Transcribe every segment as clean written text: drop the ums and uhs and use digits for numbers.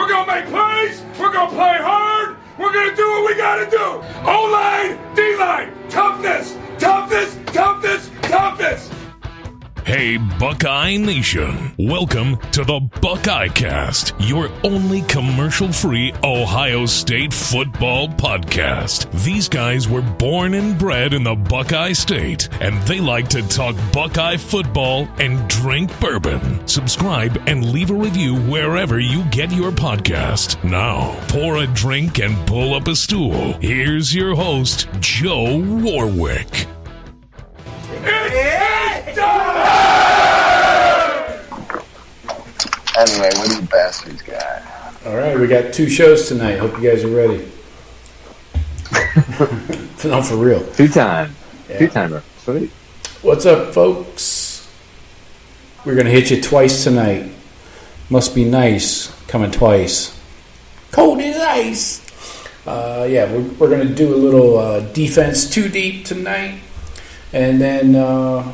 We're going to make plays. We're going to play hard. We're going to do what we got to do. O-line, D-line, toughness, toughness, toughness, toughness. Hey, Buckeye Nation. Welcome to the Buckeye Cast, your only commercial-free Ohio State football podcast. These guys were born and bred in the Buckeye State, and they like to talk Buckeye football and drink bourbon. Subscribe and leave a review wherever you get your podcast. Now, pour a drink and pull up a stool. Here's your host, Joe Warwick. It's done! Anyway, what do you bastards got? All right, we got 2 shows tonight. Hope you guys are ready. No, for real. Two-timer. Sweet. What's up, folks? We're going to hit you twice tonight. Must be nice coming twice. Cold as ice. We're going to do a little defense too deep tonight. And then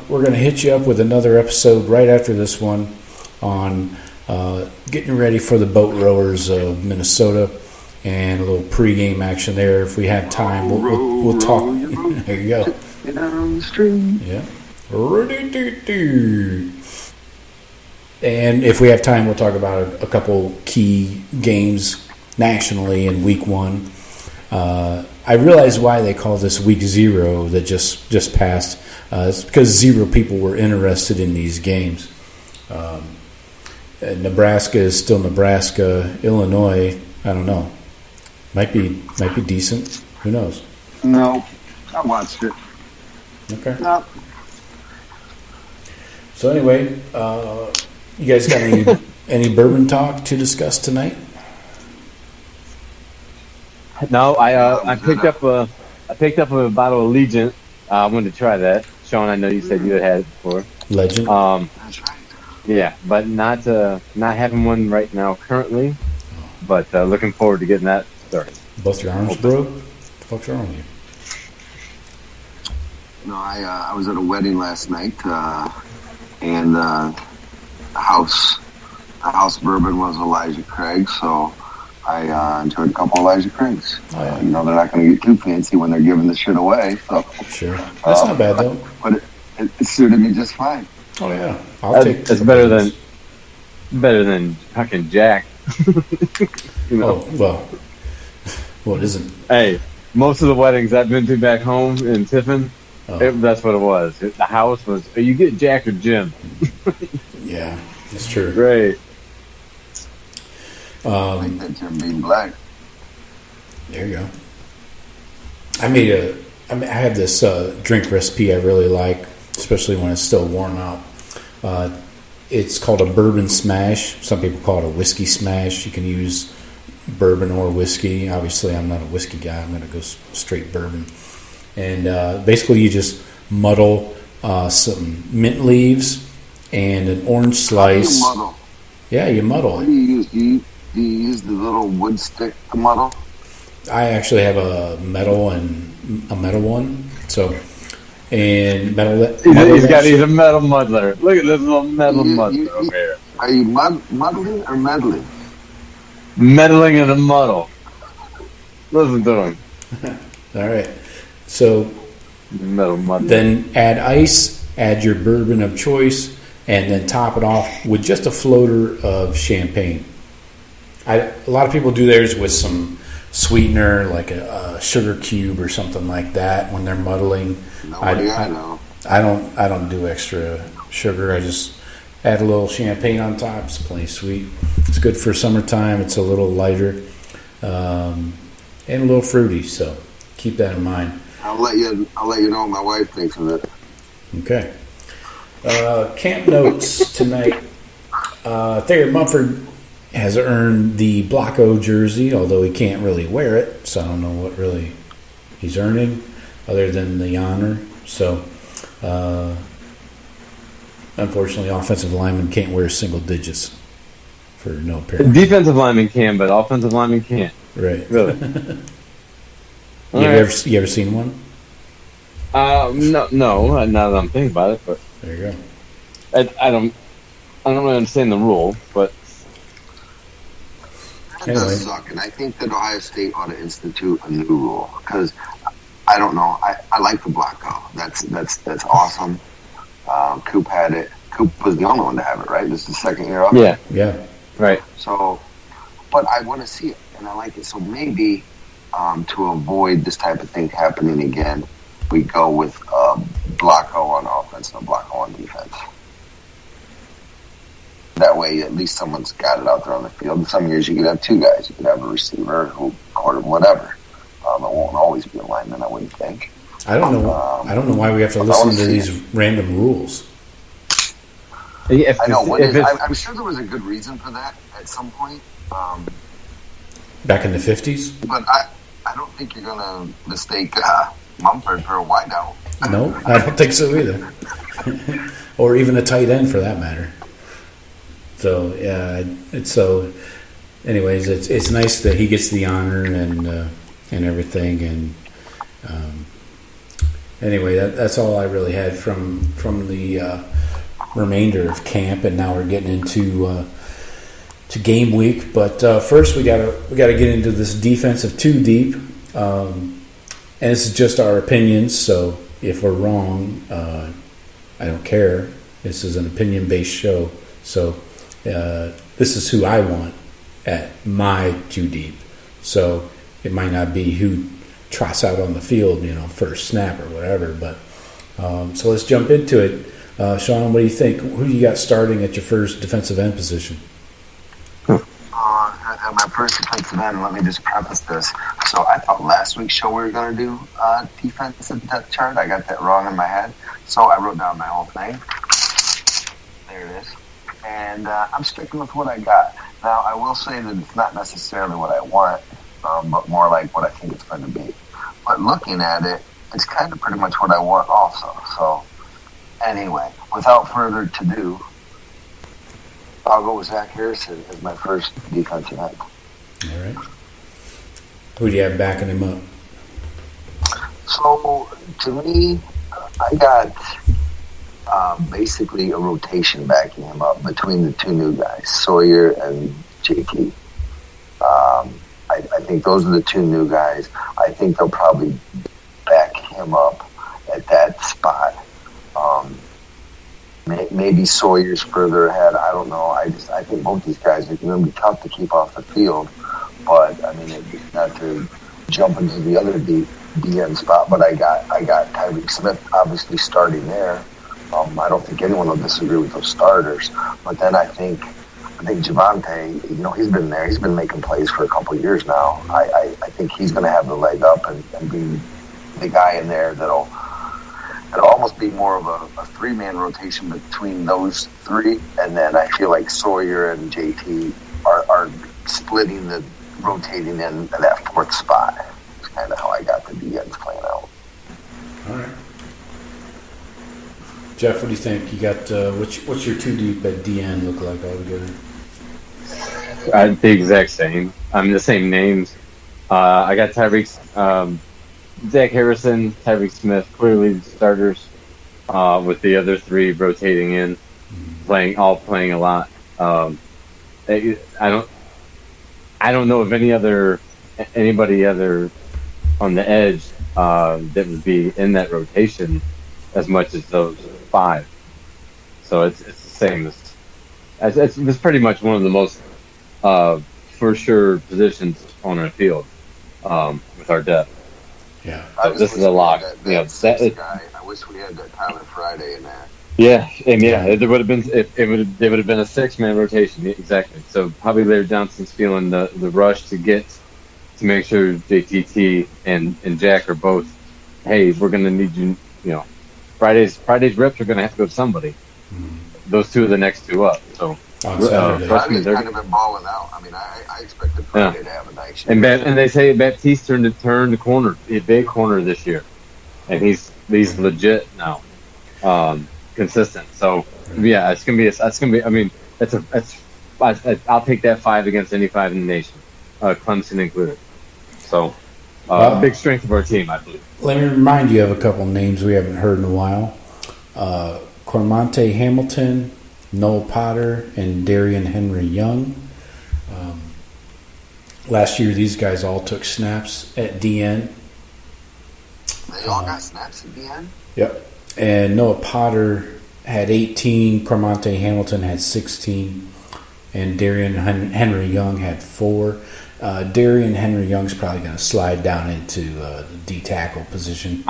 we're going to hit you up with another episode right after this one on getting ready for the boat rowers of Minnesota and a little pregame action there. If we have time, we'll talk. There you go. Down the stream. Yeah. And if we have time, we'll talk about a couple key games nationally in week 1. I realize why they call this week 0 that just passed. It's because 0 people were interested in these games. Nebraska is still Nebraska. Illinois, I don't know. Might be decent. Who knows? No, I watched it. Okay. No. So anyway, you guys got any bourbon talk to discuss tonight? No, I picked up a bottle of Lejond. I wanted to try that. Shawn, I know you said you had it before. Lejond. That's right. Yeah, but not having one right now currently. But looking forward to getting that started. Both your arms broke? What the fuck's wrong with you? No, I was at a wedding last night, and the house bourbon was Elijah Craig, so I enjoyed a couple Elijah Craigs. Oh, yeah. You know, they're not going to get too fancy when they're giving the shit away. So Sure. That's not bad, though. But it suited me just fine. Oh, yeah. I'll take It's better than fucking Jack. You know? Oh, well. Well, it isn't. Hey, most of the weddings I've been to back home in Tiffin, that's what it was. The house was, you get Jack or Jim. Yeah, that's true. Great. I like that Jim being black. There you go. I have this drink recipe I really like, especially when it's still warm out. It's called a Bourbon Smash. Some people call it a whiskey smash. You can use bourbon or whiskey. Obviously, I'm not a whiskey guy. I'm going to go straight bourbon. And basically, you just muddle some mint leaves and an orange slice. You muddle. Yeah, you muddle What it. do you use? Do you use the little wood stick to muddle? I actually have a metal one. So, and He's a metal muddler. Look at this little metal muddler over here. Are you muddling or meddling? Meddling in a muddle. Listen to him. All right. So Metal muddler. then add ice, add your bourbon of choice, and then top it off with just a floater of champagne. A lot of people do theirs with some sweetener, like a sugar cube or something like that when they're muddling. Nobody I know. I don't do extra sugar. I just add a little champagne on top. It's plenty sweet. It's good for summertime. It's a little lighter and a little fruity. So keep that in mind. I'll let you know what my wife thinks of it. Okay. Camp notes tonight. Thayer Mumford has earned the Blocko jersey, although he can't really wear it, so I don't know what really he's earning other than the honor. So, unfortunately, offensive linemen can't wear single digits for no apparent. Defensive lineman can, but offensive lineman can't. Right. Really. You ever seen one? No, not that I'm thinking about it, but There you go. I don't really understand the rule, but That does suck, and I think that Ohio State ought to institute a new rule because I don't know. I like the black go. That's awesome. Coop had it. Coop was the only one to have it, right? This is the second year up. Yeah, right. So, but I want to see it, and I like it. So maybe to avoid this type of thing happening again, we go with block O on offense and a block O on defense. That way, at least someone's got it out there on the field. In some years, you could have two guys. You could have a receiver, or whatever. It won't always be a lineman, I wouldn't think. I don't know. I don't know why we have to listen to these random rules. I know. I'm sure there was a good reason for that at some point. Back in the 50s? But I don't think you're going to mistake Mumford for a wideout. No, I don't think so either. Or even a tight end for that matter. So, yeah, anyways, it's nice that he gets the honor and everything. And anyway, that's all I really had from the remainder of camp, and now we're getting into to game week. But first, we gotta get into this defensive two deep, and this is just our opinions. So if we're wrong, I don't care. This is an opinion-based show, so this is who I want at my two deep. So it might not be who trots out on the field, first snap or whatever. But so let's jump into it. Shawn, what do you think? Who do you got starting at your first defensive end position? At my first defensive end, let me just preface this. So I thought last week's show we were going to do defensive depth chart. I got that wrong in my head. So I wrote down my whole thing. There it is. And I'm sticking with what I got. Now, I will say that it's not necessarily what I want, but more like what I think it's going to be. But looking at it, it's kind of pretty much what I want also. So anyway, without further ado, I'll go with Zac Harrison as my first defensive end. All right. Who do you have backing him up? So, to me, I got basically a rotation backing him up between the two new guys, Sawyer and JT. I think those are the two new guys. I think they'll probably back him up at that spot. Maybe Sawyer's further ahead. I don't know. I think both these guys are going to be tough to keep off the field. But I mean, not to jump into the other DN spot. But I got Tyreke Smith obviously starting there. I don't think anyone will disagree with those starters. But then I think Javontae, he's been there. He's been making plays for a couple of years now. I think he's going to have the leg up and be the guy in there that'll almost be more of a three-man rotation between those three. And then I feel like Sawyer and JT are splitting the rotating in that fourth spot. It's kind of how I got the DNs playing out. All right. Jeff, what do you think? You got what's your two deep at DN look like altogether? The exact same. The same names. I got Tyreke, Zac Harrison, Tyreke Smith, clearly the starters, with the other three rotating in, playing a lot. I don't know of anybody other on the edge that would be in that rotation as much as those five. So it's the same. It's pretty much one of the most for sure positions on our field with our depth. Yeah, this is a lock. I wish we had that Tyler Friday in there. Yeah, and there would have been they would have been a 6-man rotation exactly. So probably Larry Johnson's feeling the rush to make sure JTT and Jack are both. Hey, we're going to need you. Friday's reps are going to have to go to somebody. Mm-hmm. Those two are the next two up. So Friday's kind of been balling out. I mean, I expected Friday to have a nice year. And they say Baptiste turned the corner, a big corner this year, and he's legit now, consistent. So yeah, it's gonna be. I mean, I'll take that 5 against any 5 in the nation, Clemson included. So big strength of our team, I believe. Let me remind you of a couple names we haven't heard in a while. Cormonte Hamilton, Noel Potter, and Darian Henry Young. Last year, these guys all took snaps at DN. They all got snaps at the end? Yep. And Noah Potter had 18. Cormonte Hamilton had 16. And Darian Henry Young had 4. Darian Henry Young's probably going to slide down into the D tackle position.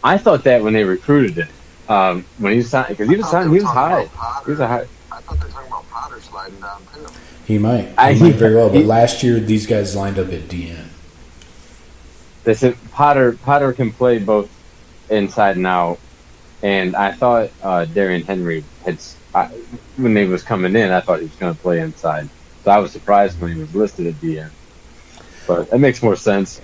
I thought that when they recruited him, when he signed, because he was high. He was a high. I thought they were talking about Potter sliding down too. He might. He might very well. But last year, these guys lined up at DN. They said Potter can play both inside and out, and I thought Darian Henry when he was coming in, I thought he was going to play inside. So I was surprised when he was listed at DN. But it makes more sense.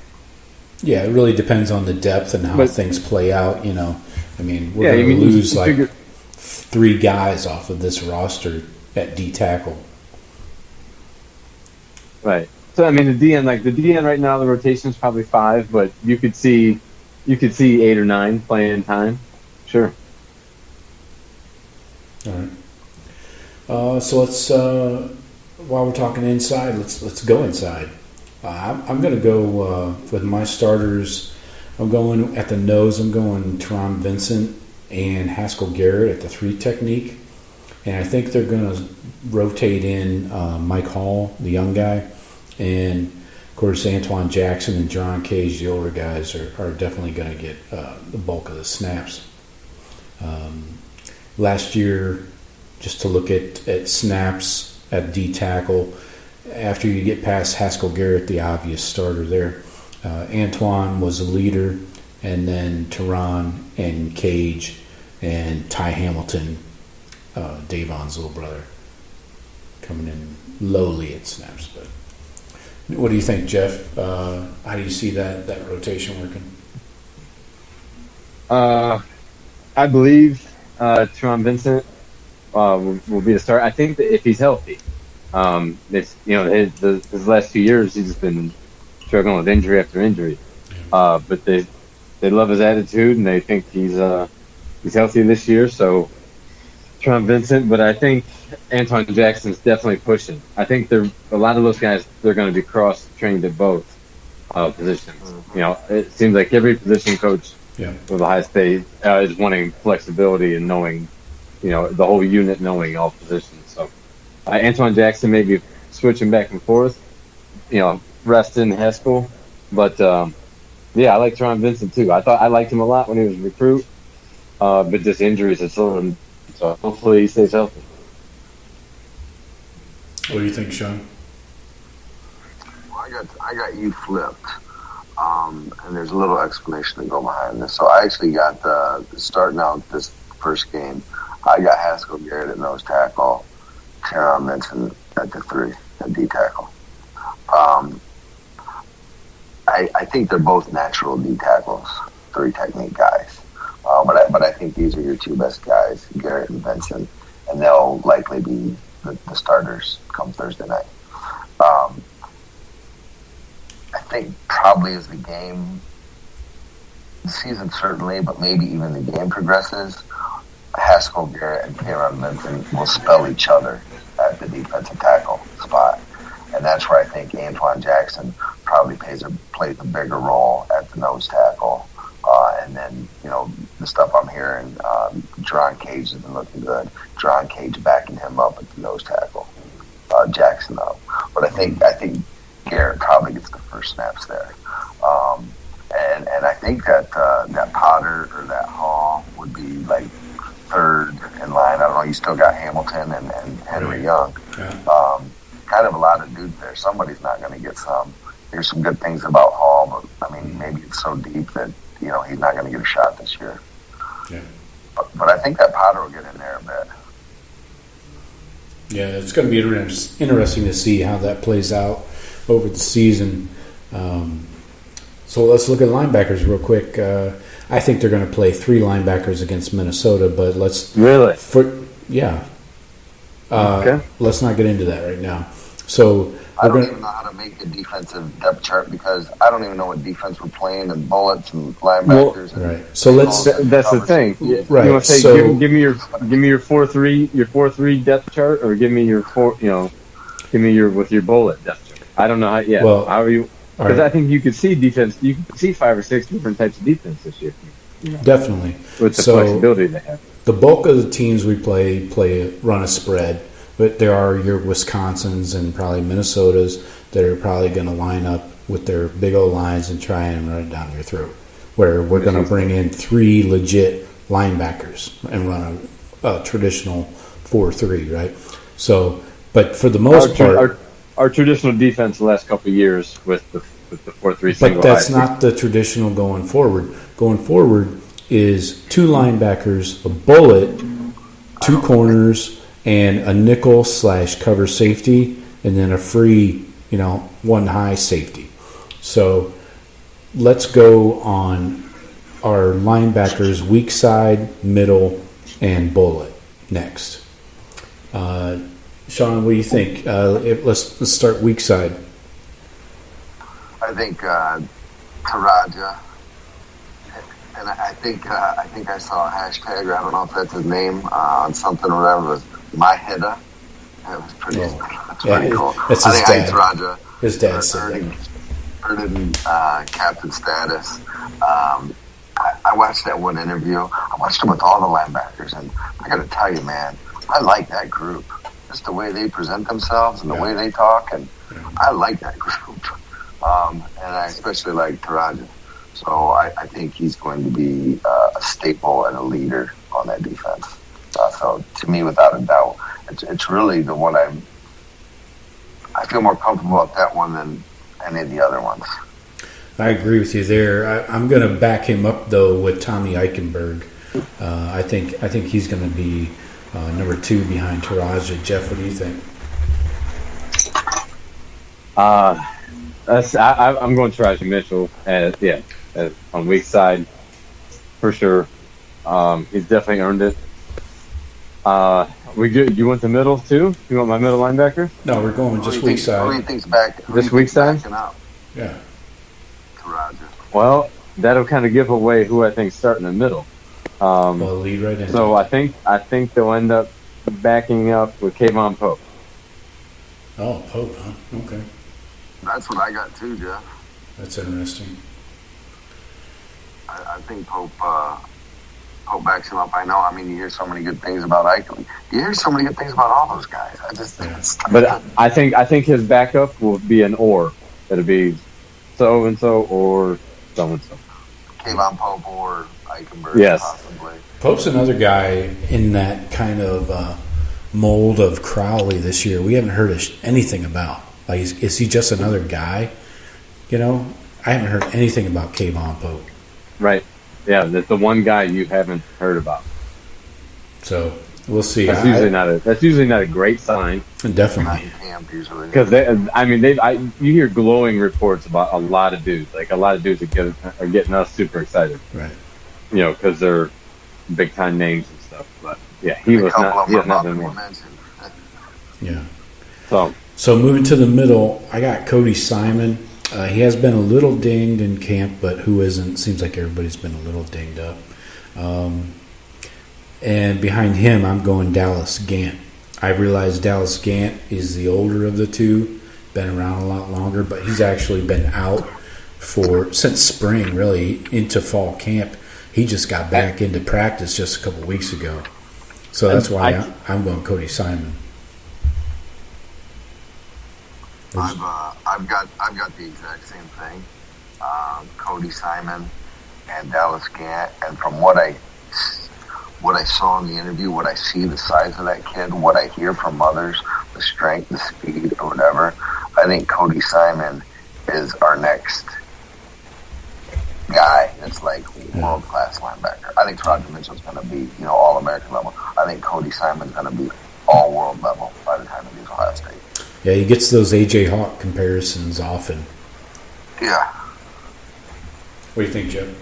Yeah, it really depends on the depth and how things play out. You know, I mean, we're going to lose like 3 guys off of this roster at D tackle. Right. So I mean, the DN right now, the rotation is probably 5, but you could see 8 or 9 playing time. Sure. All right. So let's while we're talking inside, let's go inside. I'm going to go with my starters. I'm going at the nose. I'm going Taron Vincent and Haskell Garrett at the 3 technique, and I think they're going to rotate in Mike Hall, the young guy, and of course Antoine Jackson and Jerron Cage, the older guys, are definitely going to get the bulk of the snaps. Last year, just to look at snaps at D tackle, after you get past Haskell Garrett, the obvious starter there, Antwuan was a leader, and then Taron and Cage and Ty Hamilton, Davon's little brother, coming in lowly at snaps. But what do you think, Jeff? How do you see that rotation working? I believe Taron Vincent will be the start. I think that if he's healthy, his last 2 years he's just been struggling with injury after injury. But they love his attitude and they think he's healthy this year. So Taron Vincent, but I think Antoine Jackson's definitely pushing. I think a lot of those guys, they're going to be cross trained at both positions. You know, it seems like every position coach with Ohio State is wanting flexibility and knowing, the whole unit knowing all positions. So Antoine Jackson maybe switching back and forth, resting Haskell. But, I like Taron Vincent too. I liked him a lot when he was a recruit, but just injuries have slowed him. So hopefully he stays healthy. What do you think, Shawn? Well, I got you flipped. And there's a little explanation to go behind this. So I actually got starting out this first game, I got Haskell Garrett at nose tackle, Taron Vincent at the 3, at D tackle. I think they're both natural D tackles, 3 technique guys. But I think these are your 2 best guys, Garrett and Vincent, and they'll likely be the starters come Thursday night. I think probably as the season certainly, but maybe even the game progresses, Haskell Garrett and Taron Vincent will spell each other at the defensive tackle spot. And that's where I think Antoine Jackson probably plays a bigger role at the nose tackle. And then, the stuff I'm hearing, Jerron Cage has been looking good. Jerron Cage backing him up at the nose tackle. Jackson up. But I think Garrett probably gets the first snaps there. And I think that Potter or that Hall would be like 3rd in line. I don't know. You still got Hamilton and Henry Young. Yeah. Kind of a lot of dudes there. Somebody's not going to get some. There's some good things about Hall, but I mean, maybe it's so deep that he's not going to get a shot this year. Yeah. But I think that Potter will get in there a bit. Yeah, it's going to be interesting to see how that plays out over the season. So let's look at linebackers real quick. I think they're going to play 3 linebackers against Minnesota, but let's really okay. Let's not get into that right now. So I don't even know how to make a defensive depth chart because I don't even know what defense we're playing and bullets and linebackers. Right. So let's. That's the thing. Right. You want to say give me your 4-3 depth chart, or give me your with your bullet depth chart. I don't know how. Yeah, Well, how are you? Because I think you could see defense. You could see 5 or 6 different types of defense this year. Definitely. With the flexibility they have. The bulk of the teams we run a spread, but there are your Wisconsins and probably Minnesotas that are probably going to line up with their big old lines and try and run it down your throat. Where we're going to bring in 3 legit linebackers and run a traditional 4-3, right? So, but for the most part, our traditional defense the last couple of years with the 4-3 single. But that's not the traditional going forward. Going forward is 2 linebackers, a bullet, 2 corners, and a nickel/cover safety, and then a free, 1 high safety. So let's go on our linebackers, weak side, middle, and bullet next. Shawn, what do you think? Let's start weak side. I think Terajda, and I think I saw a hashtag, or I don't know if that's his name, on something or whatever, it was Maheda. That was pretty, pretty cool. That's I his think dad. Terajda His dad said earning captain status. I watched that one interview. I watched him with all the linebackers, and I got to tell you, man, I like that group. Just the way they present themselves and the way they talk, and I like that group. And I especially like Terajda. So I think he's going to be a staple and a leader on that defense. So to me, without a doubt, it's really the one I feel more comfortable with that one than any of the other ones. I agree with you there. I'm going to back him up though with Tommy Eichenberg. I think he's going to be number 2 behind Terajda. Jeff, what do you think? I'm going Terajda Mitchell. On weak side, for sure. He's definitely earned it. You want the middle too? You want my middle linebacker? No, we're going just weak side. Who do you think's back? This weak side? Yeah. Terajda. Well, that'll kind of give away who I think's starting in the middle. Lead right in. So I think they'll end up backing up with Kayvon Pope. Oh, Pope, huh? Okay. That's what I got too, Jeff. That's interesting. I think Pope backs him up. I know. I mean, you hear so many good things about Eichel. You hear so many good things about all those guys. I just think it's tough. But I think his backup will be an or. It'll be so and so or so and so. Kayvon Pope or Eichenberg, yes. possibly. Pope's another guy in that kind of mold of Crowley this year. We haven't heard anything about. Like, is he just another guy? I haven't heard anything about Kayvon Pope. Right. Yeah, that's the one guy you haven't heard about. So we'll see. That's usually not a great sign. Definitely. Because you hear glowing reports about a lot of dudes. Like a lot of dudes are getting us super excited. Right. Because they're big time names and stuff. But yeah, he has not been one. Yeah. So moving to the middle, I got Cody Simon. He has been a little dinged in camp, but who isn't? Seems like everybody's been a little dinged up. And behind him, I'm going Dallas Gant. I realize Dallas Gant is the older of the two, been around a lot longer, but he's actually been out since spring, really, into fall camp. He just got back into practice just a couple weeks ago. So that's why I'm going Cody Simon. I've got the exact same thing. Cody Simon and Dallas Gant, and from what I saw in the interview, what I see, the size of that kid, what I hear from others, the strength, the speed, or whatever, I think Cody Simon is our next guy that's like world-class linebacker. I think Terajda Mitchell's going to be, all-American level. I think Cody Simon's going to be all-world level by the time he leaves Ohio State. Yeah, he gets those A.J. Hawk comparisons often. Yeah. What do you think, Joe?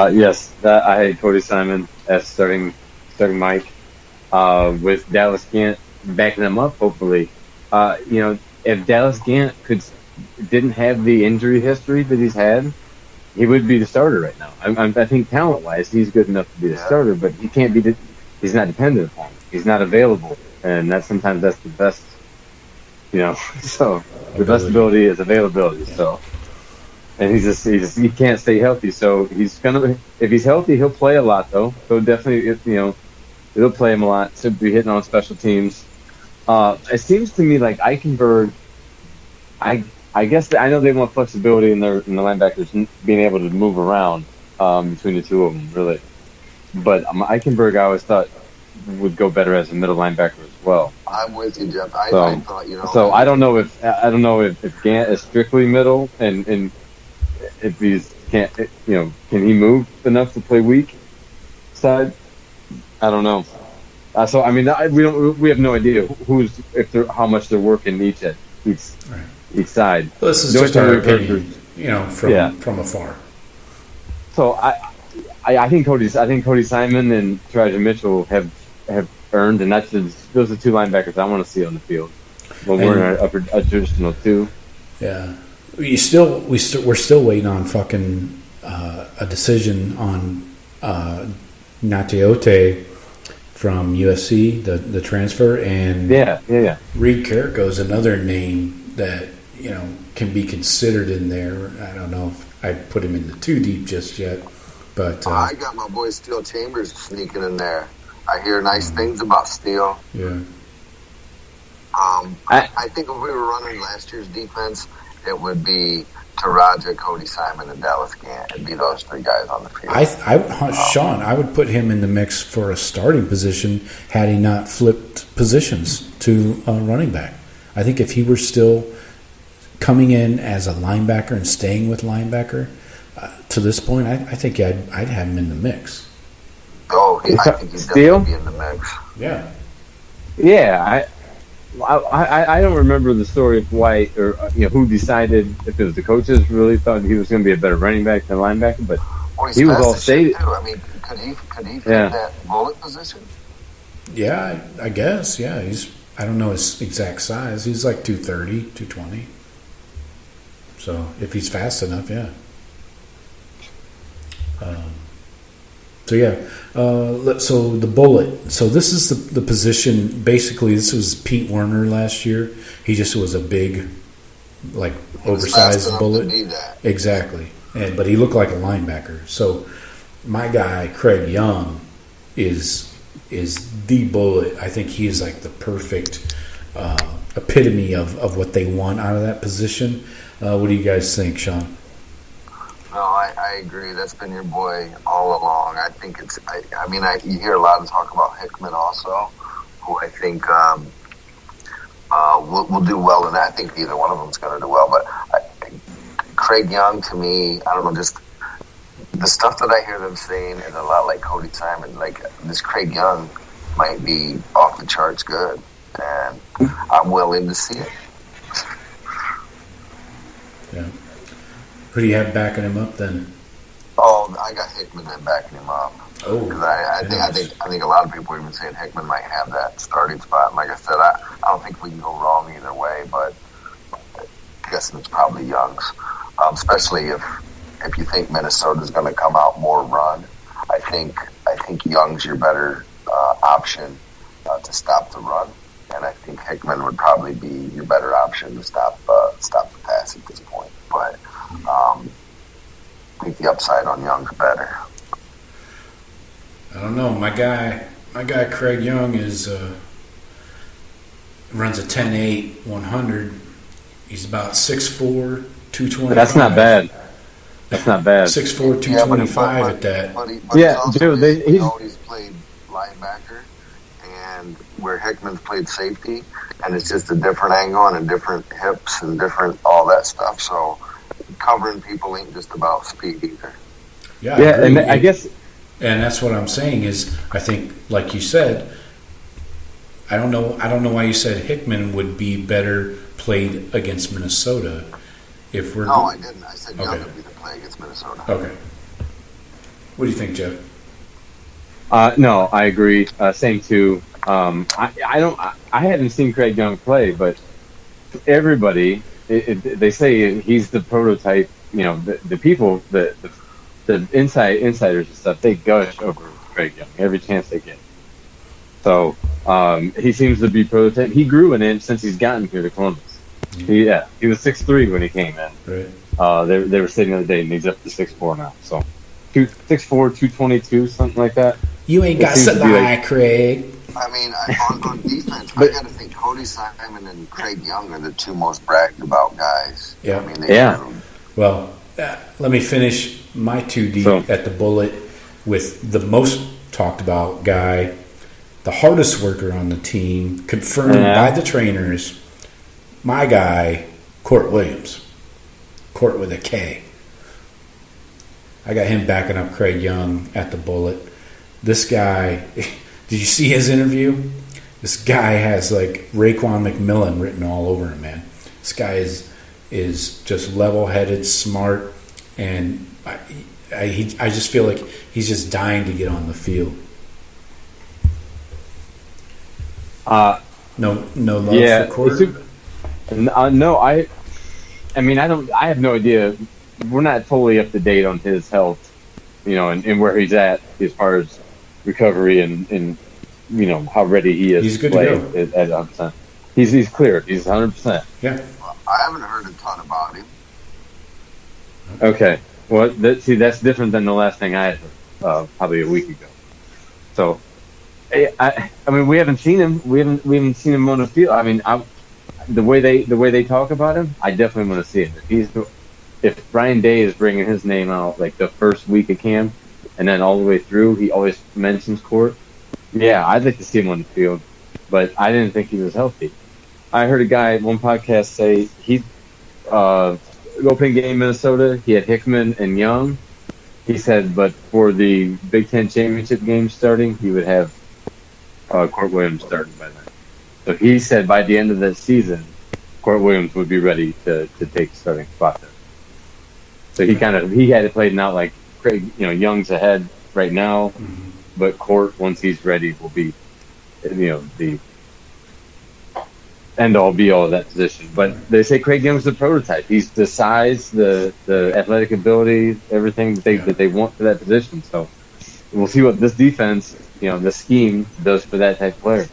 Yes, I had Cody Simon as starting Mike, with Dallas Gant backing him up. Hopefully, if Dallas Gant didn't have the injury history that he's had, he would be the starter right now. I think talent-wise, he's good enough to be the starter, but he can't be. He's not dependent upon him. He's not available, and sometimes that's the best So the best ability is availability. So, and he can't stay healthy. So if he's healthy, he'll play a lot though. So definitely, it'll play him a lot. Should be hitting on special teams. It seems to me like Eichenberg. I guess I know they want flexibility in the linebackers being able to move around between the two of them, really. But Eichenberg, I always thought would go better as a middle linebacker as well. I'm with you, Jeff. I thought, So I don't know if Gant is strictly middle, and if he's can he move enough to play weak side? I don't know. So I mean, we have no idea how much they're working each side. Well, this is just our opinion, from afar. So I think Cody Simon and Terajda Mitchell have earned, and those are two linebackers I want to see on the field when we're in a traditional two. Yeah, we're still waiting on fucking a decision on Natiote from USC, the transfer, and Reed Carrico's another name that can be considered in there. I don't know if I'd put him in the too deep just yet, but I got my boy Steele Chambers sneaking in there. I hear nice things about Steele. Yeah. I think if we were running last year's defense, it would be Terajda, Cody Simon, and Dallas Gant. It'd be those three guys on the field. Shawn, I would put him in the mix for a starting position had he not flipped positions to running back. I think if he were still coming in as a linebacker and staying with linebacker to this point, I think I'd have him in the mix. Oh, I think he'd definitely be in the mix. Yeah. Yeah, I don't remember the story of why or who decided if it was the coaches really thought he was going to be a better running back than linebacker, but he was all stated. I mean, could he fit that bullet position? Yeah, I guess. Yeah, I don't know his exact size. He's like 230, 220. So if he's fast enough, yeah. So the bullet. So this is the position. Basically, this was Pete Werner last year. He just was a big, oversized bullet. Exactly. But he looked like a linebacker. So my guy Craig Young is the bullet. I think he is like the perfect epitome of what they want out of that position. What do you guys think, Shawn? No, I agree. That's been your boy all along. I think you hear a lot of talk about Hickman also, who I think will do well in that. I think either one of them is going to do well. But Craig Young, to me, I don't know, just the stuff that I hear them saying is a lot like Cody Simon. Like, this Craig Young might be off the charts good, and I'm willing to see it. Yeah. Who do you have backing him up then? Oh, I got Hickman then backing him up. Oh, because I think a lot of people are even saying Hickman might have that starting spot. And like I said, I don't think we can go wrong either way. But I guess it's probably Young's, especially if you think Minnesota's going to come out more run. I think Young's your better option to stop the run, and I think Hickman would probably be your better option to stop the pass at this point. But I think the upside on Young's better. I don't know. My guy Craig Young runs a 10.8 100. He's about 6'4", 225. That's not bad. 6'4", 225 at that. But he's played linebacker, and where Hickman's played safety, and it's just a different angle and a different hips and different all that stuff. So covering people ain't just about speed either. Yeah, and I guess, and that's what I'm saying is, I think, like you said, I don't know why you said Hickman would be better played against Minnesota. No, I didn't. I said Young would be the play against Minnesota. Okay. What do you think, Jeff? No, I agree. Same too. I haven't seen Craig Young play, but everybody they say he's the prototype. The people, the insiders and stuff, they gush over Craig Young every chance they get. So he seems to be prototype. He grew an inch since he's gotten here to Columbus. He was 6'3" when he came in. Right. They were saying the other day, and he's up to 6'4" now. So 6'4", 222, something like that. You ain't got to lie, Craig. I mean, on defense, I got to think Cody Simon and Craig Young are the two most bragged about guys. Yeah. I mean, Well, let me finish my 2D at the bullet with the most talked about guy, the hardest worker on the team, confirmed by the trainers, my guy, Kourt Williams. Kourt with a K. I got him backing up Craig Young at the bullet. This guy, did you see his interview? This guy has like Raekwon McMillan written all over him, man. This guy is just level-headed, smart, and I just feel like he's just dying to get on the field. No love for Kourt. No, I mean, I have no idea. We're not totally up to date on his health, and where he's at as far as recovery and how ready he is. He's good to play to go. At 100%. He's cleared. He's 100%. Yeah. I haven't heard a ton about him. Okay. Well, that's different than the last thing I had probably a week ago. So, I mean, we haven't seen him. We haven't seen him on the field. I mean, the way they talk about him, I definitely want to see him. If Brian Day is bringing his name out like the first week of camp, and then all the way through, he always mentions Kourt. Yeah, I'd like to see him on the field, but I didn't think he was healthy. I heard a guy at one podcast say he opening game in Minnesota, he had Hickman and Young. He said, but for the Big Ten championship game starting, he would have Kourt Williams starting by then. So he said by the end of the season, Kourt Williams would be ready to take starting spot there. So he had it played out like Craig, Young's ahead right now, but Kourt, once he's ready, will be, the end all be all of that position. But they say Craig Young's the prototype. He's the size, the athletic ability, everything that they want for that position. So we'll see what this defense, the scheme does for that type of player.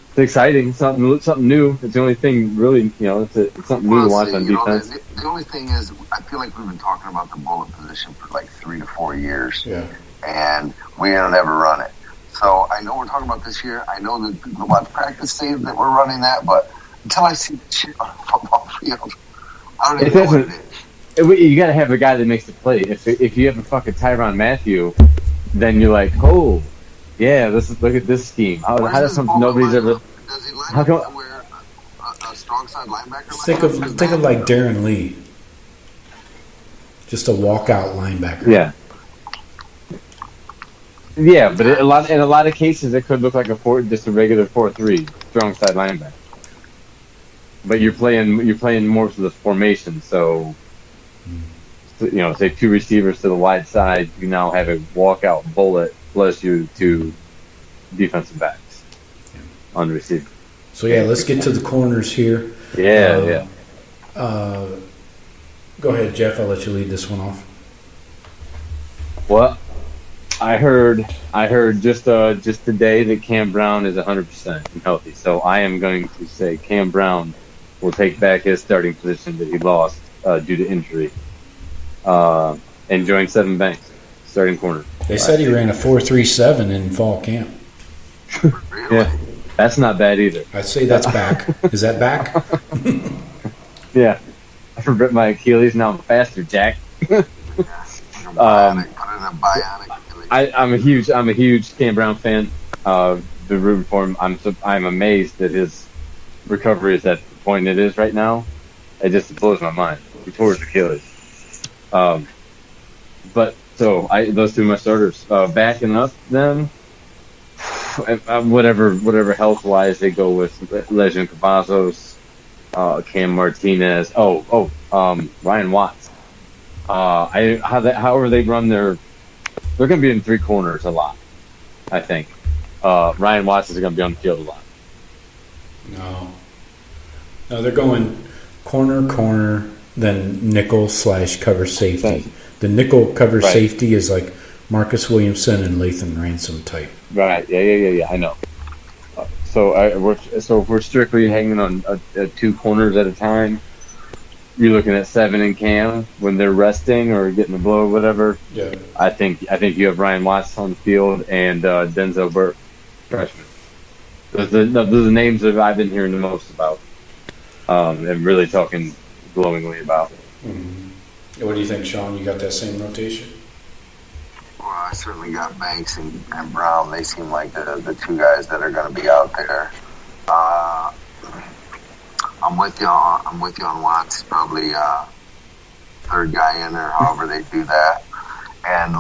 It's exciting, something new. It's the only thing really, it's something new to watch on defense. The only thing is, I feel like we've been talking about the bullet position for like 3 to 4 years, and we don't ever run it. So I know we're talking about this year. I know that people watch practice say that we're running that, but until I see the shit on a football field, I don't even know what it is. You got to have a guy that makes the play. If you have a fucking Tyrann Mathieu, then you're like, oh, yeah, look at this scheme. How does something nobody's ever? Does he line up to wear a strong side linebacker? Think of like Darren Lee, just a walkout linebacker. Yeah. Yeah, but in a lot of cases, it could look like just a regular 4-3 strong side linebacker. But you're playing more to the formation, so say 2 receivers to the wide side, you now have a walkout bullet plus you 2 defensive backs on receiver. So let's get to the corners here. Yeah. Go ahead, Jeff. I'll let you lead this one off. Well, I heard just today that Cam Brown is 100% and healthy. So I am going to say Cam Brown will take back his starting position that he lost due to injury, and join Sevyn Banks, starting corner. They said he ran a 4.37 in fall camp. Yeah, that's not bad either. I'd say that's back. Is that back? Yeah, I ripped my Achilles. Now I'm faster, Jack. I'm a huge Cam Brown fan. Been rooting for him. I'm amazed that his recovery is at the point it is right now. It just blows my mind. He tore his Achilles. But so those 2 of my starters. Backing up them, whatever health wise they go with Lejond, Cavazos, Cam Martinez. Ryan Watts. However they run they're going to be in 3 corners a lot, I think. Ryan Watts is going to be on the field a lot. No, they're going corner, then nickel/cover safety. Right. The nickel cover safety is like Marcus Williamson and Lathan Ransom type. Right. Yeah. I know. So if we're strictly hanging on two corners at a time, you're looking at Sevyn and Cam when they're resting or getting the blow or whatever. Yeah. I think you have Ryan Watts on the field and Denzel Burke, freshman. Those are the names that I've been hearing the most about, and really talking glowingly about. Mm-hmm. What do you think, Shawn? You got that same rotation? Well, I certainly got Banks and Brown. They seem like the two guys that are going to be out there. I'm with you on Watts. Probably third guy in there, however they do that. And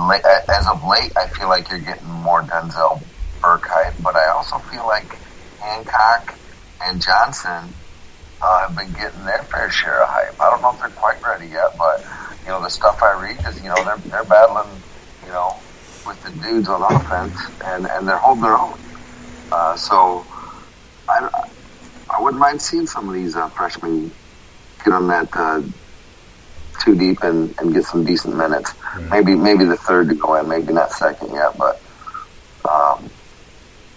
as of late, I feel like you're getting more Denzel Burke hype, but I also feel like Hancock and Johnson have been getting their fair share of hype. I don't know if they're quite ready yet, but the stuff I read is they're battling with the dudes on offense, and they're holding their own. So I wouldn't mind seeing some of these freshmen get on that two deep and get some decent minutes. Maybe the third to go in, maybe not second yet, but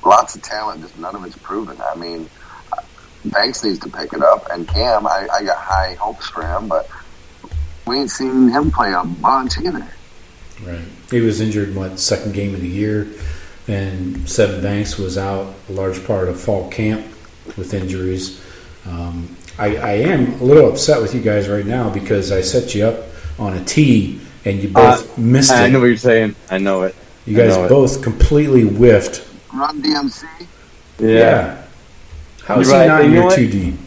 lots of talent, just none of it's proven. I mean, Banks needs to pick it up, and Cam, I got high hopes for him, but we ain't seen him play a bunch either. Right. He was injured, second game of the year, and Sevyn Banks was out a large part of fall camp with injuries. I am a little upset with you guys right now because I set you up on a tee and you both missed it. I know what you're saying. I know it. You guys both completely whiffed. Run DMC? Yeah. How is he not in your 2D?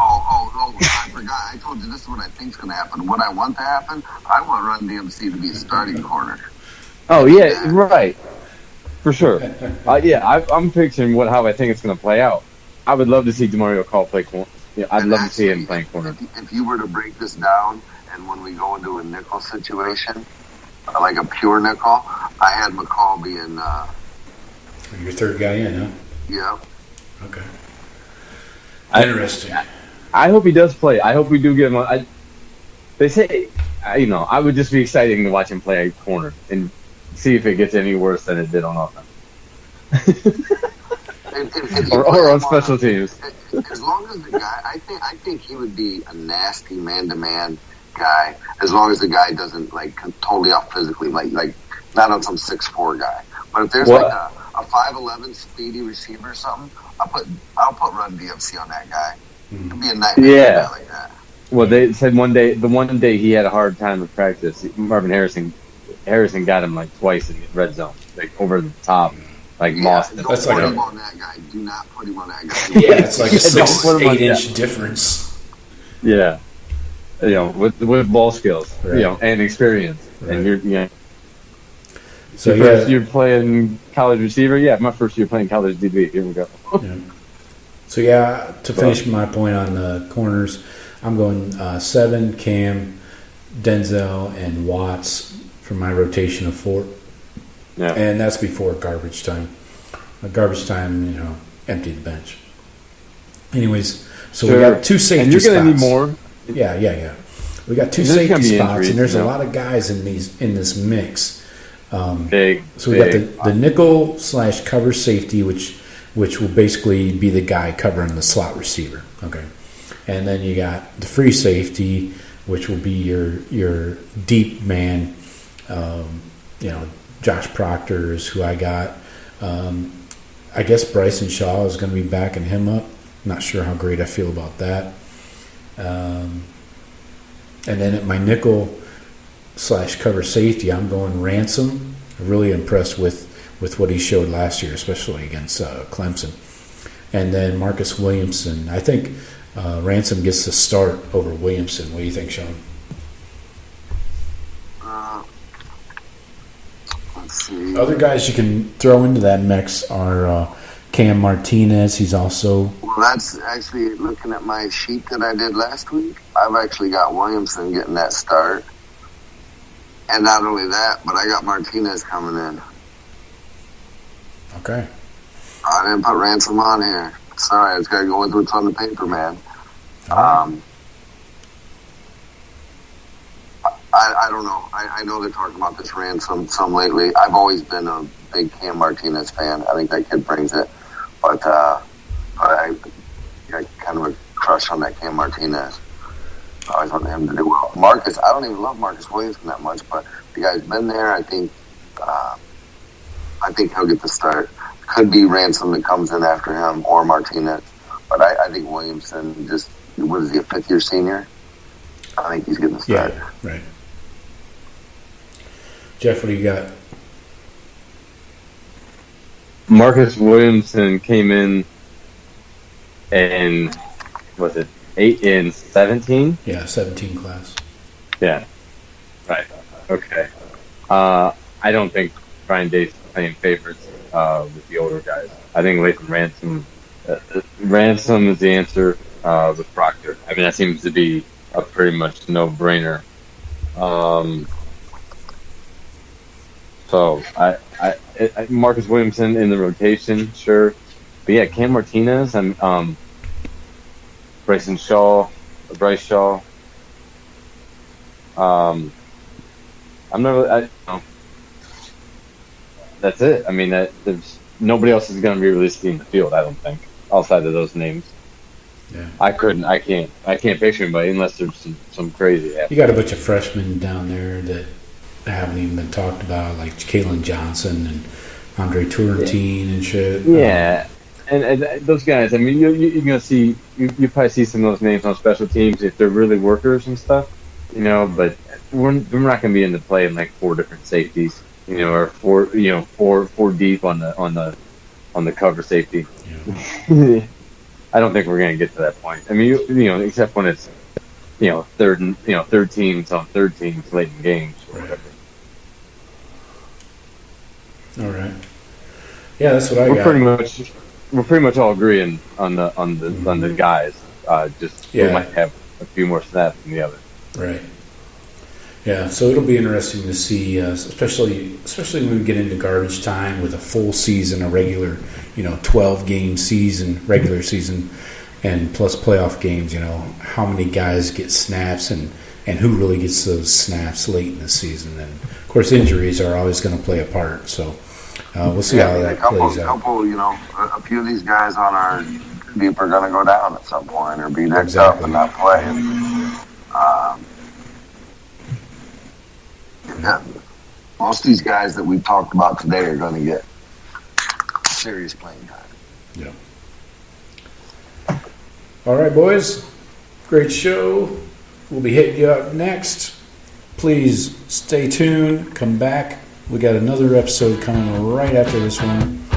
Oh, I forgot. I told you this is what I think's going to happen. What I want to happen, I want Run DMC to be a starting corner. Oh, yeah, right. For sure. I'm picturing how I think it's going to play out. I would love to see DeMario Call play corner. Yeah, I'd love to see him playing corner. If you were to break this down, and when we go into a nickel situation, like a pure nickel, I had McCall being... your third guy in, huh? Yeah. Okay. Interesting. I hope he does play. I hope we do get him. They say, I would just be exciting to watch him play corner and see if it gets any worse than it did on offense. or on special teams. As long as the guy, I think he would be a nasty man-to-man guy. As long as the guy doesn't totally off physically, like not on some 6'4" guy. But if there's a 5'11" speedy receiver or something, I'll put Run DMC on that guy. It'd be a nightmare guy like that. Well, they said the one day he had a hard time with practice. Marvin Harrison got him twice in the red zone, over the top, Moss. Don't put him on that guy. Do not put him on that guy. Yeah, it's like a 6-8 difference. Yeah, with ball skills, and experience, and you're So first year playing college receiver? Yeah, my first year playing college DB. Here we go. So to finish my point on the corners, I'm going Sevyn, Cam, Denzel, and Watts for my rotation of 4. Yeah. And that's before garbage time. Garbage time, empty the bench. Anyways, so we got 2 safety spots. And you're going to need more. Yeah. We got 2 safety spots, and there's a lot of guys in this mix. So we got the nickel / cover safety, which will basically be the guy covering the slot receiver. Okay, and then you got the free safety, which will be your deep man. Josh Proctor is who I got. I guess Bryson Shaw is going to be backing him up. Not sure how great I feel about that. And then at my nickel / cover safety, I'm going Ransom. I'm really impressed with what he showed last year, especially against Clemson. And then Marcus Williamson. I think Ransom gets the start over Williamson. What do you think, Shawn? Let's see. Other guys you can throw into that mix are Cam Martinez. He's also... Well, that's actually, looking at my sheet that I did last week, I've actually got Williamson getting that start. And not only that, but I got Martinez coming in. Okay. I didn't put Ransom on here. Sorry, I just got to go with what's on the paper, man. I don't know. I know they're talking about this Ransom some lately. I've always been a big Cam Martinez fan. I think that kid brings it. But I got kind of a crush on that Cam Martinez. I always wanted him to do well. Marcus, I don't even love Marcus Williamson that much, but the guy's been there. I think he'll get the start. Could be Ransom that comes in after him or Martinez. But I think Williamson just, what is he, a fifth-year senior? I think he's getting the start. Yeah, right. Jeff, what do you got? Marcus Williamson came in was it 8 in 17? Yeah, 17 class. Yeah. Right. Okay. I don't think Brian Day's playing favorites with the older guys. I think Lathan Ransom is the answer with Proctor. I mean, that seems to be a pretty much no-brainer. So Marcus Williamson in the rotation, sure. But yeah, Cam Martinez and Bryce Shaw. I'm not. That's it. I mean, there's nobody else is going to be released in the field. I don't think, outside of those names. Yeah. I can't picture anybody unless there's some crazy. You got a bunch of freshmen down there that haven't even been talked about, like Kalen Johnson and Andre Turrentine and shit. Yeah, and those guys. I mean, you're gonna see you probably see some of those names on special teams if they're really workers and stuff, But we're not gonna be in the play in like 4 different safeties, or four deep on the cover safety. Yeah. I don't think we're gonna get to that point. I mean, except when it's third teams on third teams late in games or whatever. All right. Yeah, that's what I got. We're pretty much all agreeing on the guys. We might have a few more snaps than the others. Right. Yeah, so it'll be interesting to see, especially when we get into garbage time with a full season, a regular, 12-game season, regular season, and plus playoff games. How many guys get snaps and who really gets those snaps late in the season. And of course, injuries are always going to play a part. So we'll see how that plays out. A few of these guys on our deep are going to go down at some point or be next up and not play. Yeah, most of these guys that we've talked about today are going to get serious playing time. Yeah. All right, boys. Great show. We'll be hitting you up next. Please stay tuned. Come back. We got another episode coming right after this one.